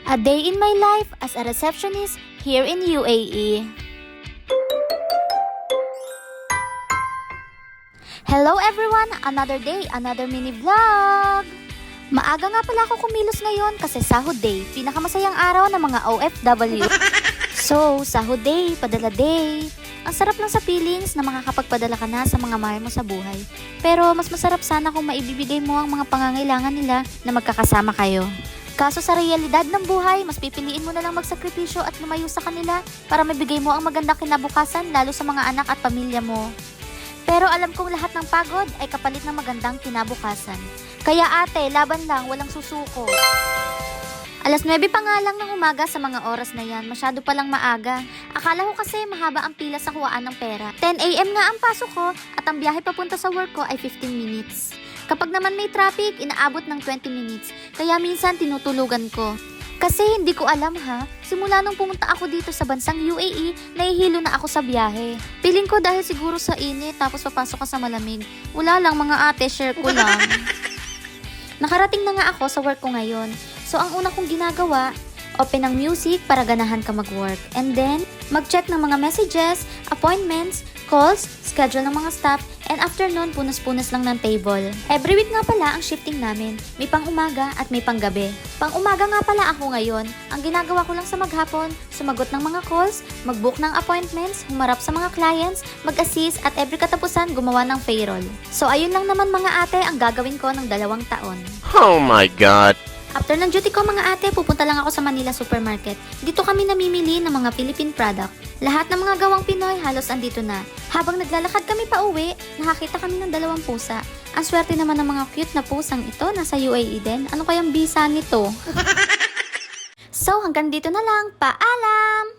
A day in my life as a receptionist here in UAE. Hello everyone! Another day, another mini vlog! Maaga nga pala ako kumilos ngayon kasi sahod day, pinakamasayang araw ng mga OFW. So, sahod day, padala day. Ang sarap lang sa feelings na makakapagpadala ka na sa mga mahal mo sa buhay. Pero mas masarap sana kung maibibigay mo ang mga pangangailangan nila na magkakasama kayo. Kaso sa realidad ng buhay, mas pipiliin mo na lang magsakripisyo at lumayo sa kanila para mabigay mo ang magandang kinabukasan lalo sa mga anak at pamilya mo. Pero alam kong lahat ng pagod ay kapalit ng magandang kinabukasan. Kaya ate, laban lang, walang susuko. Alas 9 pa nga lang ng umaga sa mga oras na yan, masyado palang maaga. Akala ko kasi mahaba ang pila sa kuwaan ng pera. 10 AM nga ang pasok ko at ang biyahe papunta sa work ko ay 15 minutes. Kapag naman may traffic, inaabot ng 20 minutes. Kaya minsan tinutulugan ko. Kasi hindi ko alam simula nung pumunta ako dito sa bansang UAE, nahihilo na ako sa biyahe. Piling ko dahil siguro sa init tapos papasok ka sa malamig. Wala lang mga ate, share ko lang. Nakarating na nga ako sa work ko ngayon. So ang una kong ginagawa, open ang music para ganahan ka mag-work. And then, mag-check ng mga messages, appointments, calls, schedule ng mga staff, and after nun, punas-punas lang ng table. Every week nga pala ang shifting namin. May pang umaga at may pang gabi. Pang umaga nga pala ako ngayon. Ang ginagawa ko lang sa maghapon, sumagot ng mga calls, mag-book ng appointments, humarap sa mga clients, mag-assist, at every katapusan gumawa ng payroll. So ayun lang naman mga ate ang gagawin ko ng 2 taon. Oh my God! After ng duty ko mga ate, pupunta lang ako sa Manila Supermarket. Dito kami namimili ng mga Philippine product. Lahat ng mga gawang Pinoy halos andito na. Habang naglalakad kami pa uwi, nakakita kami ng 2 pusa. Ang swerte naman ng mga cute na pusang ito, nasa UAE din. Ano kayang bisa nito? So hanggang dito na lang, paalam!